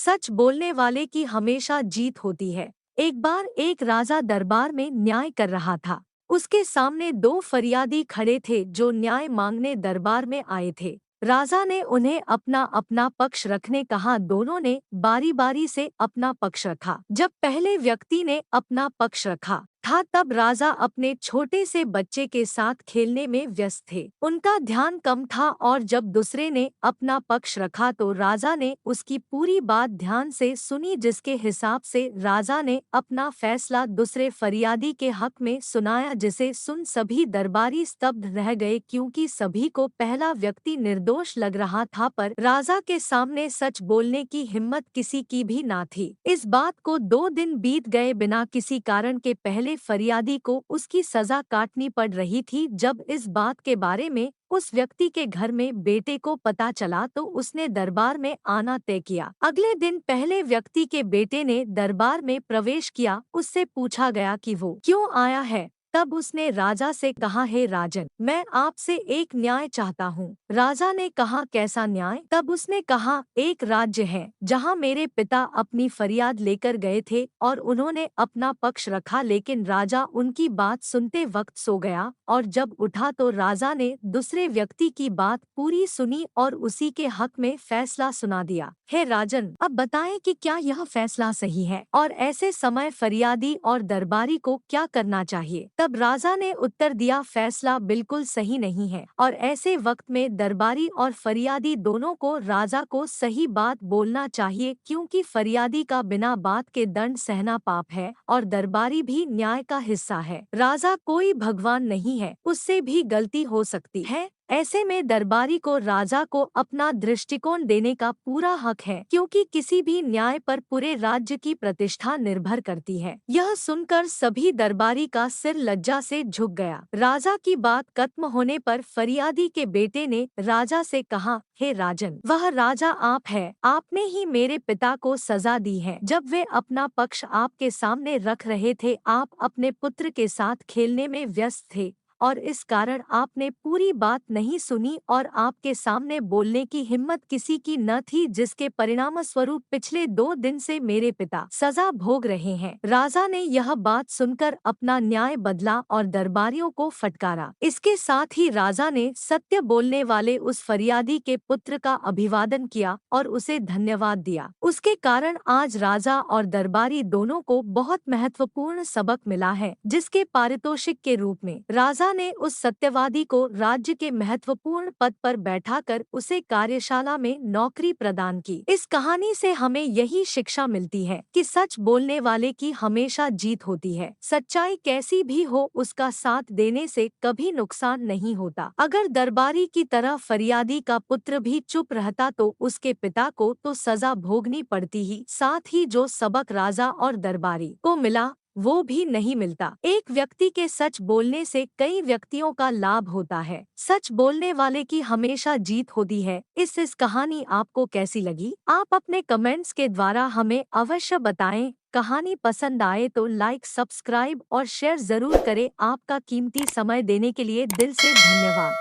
सच बोलने वाले की हमेशा जीत होती है। एक बार एक राजा दरबार में न्याय कर रहा था। उसके सामने दो फरियादी खड़े थे जो न्याय मांगने दरबार में आए थे। राजा ने उन्हें अपना अपना पक्ष रखने कहा। दोनों ने बारी बारी से अपना पक्ष रखा। जब पहले व्यक्ति ने अपना पक्ष रखा था तब राजा अपने छोटे से बच्चे के साथ खेलने में व्यस्त थे। उनका ध्यान कम था और जब दूसरे ने अपना पक्ष रखा तो राजा ने उसकी पूरी बात ध्यान से सुनी, जिसके हिसाब से राजा ने अपना फैसला दूसरे फरियादी के हक में सुनाया, जिसे सुन सभी दरबारी स्तब्ध रह गए क्योंकि सभी को पहला व्यक्ति निर्दोष लग रहा था, पर राजा के सामने सच बोलने की हिम्मत किसी की भी ना थी। इस बात को 2 दिन बीत गए बिना किसी कारण के। पहले फरियादी को उसकी सजा काटनी पड़ रही थी। जब इस बात के बारे में उस व्यक्ति के घर में बेटे को पता चला तो उसने दरबार में आना तय किया। अगले दिन पहले व्यक्ति के बेटे ने दरबार में प्रवेश किया। उससे पूछा गया कि वो क्यों आया है। तब उसने राजा से कहा, हे राजन, मैं आपसे एक न्याय चाहता हूँ। राजा ने कहा, कैसा न्याय? तब उसने कहा, एक राज्य है जहाँ मेरे पिता अपनी फरियाद लेकर गए थे और उन्होंने अपना पक्ष रखा, लेकिन राजा उनकी बात सुनते वक्त सो गया और जब उठा तो राजा ने दूसरे व्यक्ति की बात पूरी सुनी और उसी के हक में फैसला सुना दिया। हे राजन, अब बताएं कि क्या यह फैसला सही है और ऐसे समय फरियादी और दरबारी को क्या करना चाहिए? तब राजा ने उत्तर दिया, फैसला बिल्कुल सही नहीं है और ऐसे वक्त में दरबारी और फरियादी दोनों को राजा को सही बात बोलना चाहिए, क्योंकि फरियादी का बिना बात के दंड सहना पाप है और दरबारी भी न्याय का हिस्सा है। राजा कोई भगवान नहीं है, उससे भी गलती हो सकती है। ऐसे में दरबारी को राजा को अपना दृष्टिकोण देने का पूरा हक है, क्योंकि किसी भी न्याय पर पूरे राज्य की प्रतिष्ठा निर्भर करती है। यह सुनकर सभी दरबारी का सिर लज्जा से झुक गया। राजा की बात खत्म होने पर फरियादी के बेटे ने राजा से कहा, हे राजन, वह राजा आप है। आपने ही मेरे पिता को सजा दी है। जब वे अपना पक्ष आपके सामने रख रहे थे, आप अपने पुत्र के साथ खेलने में व्यस्त थे और इस कारण आपने पूरी बात नहीं सुनी और आपके सामने बोलने की हिम्मत किसी की न थी, जिसके परिणाम स्वरूप पिछले 2 दिन से मेरे पिता सजा भोग रहे हैं। राजा ने यह बात सुनकर अपना न्याय बदला और दरबारियों को फटकारा। इसके साथ ही राजा ने सत्य बोलने वाले उस फरियादी के पुत्र का अभिवादन किया और उसे धन्यवाद दिया। उसके कारण आज राजा और दरबारी दोनों को बहुत महत्वपूर्ण सबक मिला है, जिसके पारितोषिक के रूप में राजा ने उस सत्यवादी को राज्य के महत्वपूर्ण पद पर बैठाकर उसे कार्यशाला में नौकरी प्रदान की। इस कहानी से हमें यही शिक्षा मिलती है कि सच बोलने वाले की हमेशा जीत होती है। सच्चाई कैसी भी हो, उसका साथ देने से कभी नुकसान नहीं होता। अगर दरबारी की तरह फरियादी का पुत्र भी चुप रहता तो उसके पिता को तो सजा भोगनी पड़ती ही, साथ ही जो सबक राजा और दरबारी को मिला वो भी नहीं मिलता। एक व्यक्ति के सच बोलने से कई व्यक्तियों का लाभ होता है। सच बोलने वाले की हमेशा जीत होती है। इस कहानी आपको कैसी लगी? आप अपने कमेंट्स के द्वारा हमें अवश्य बताएं। कहानी पसंद आए तो लाइक, सब्सक्राइब और शेयर जरूर करें। आपका कीमती समय देने के लिए दिल से धन्यवाद।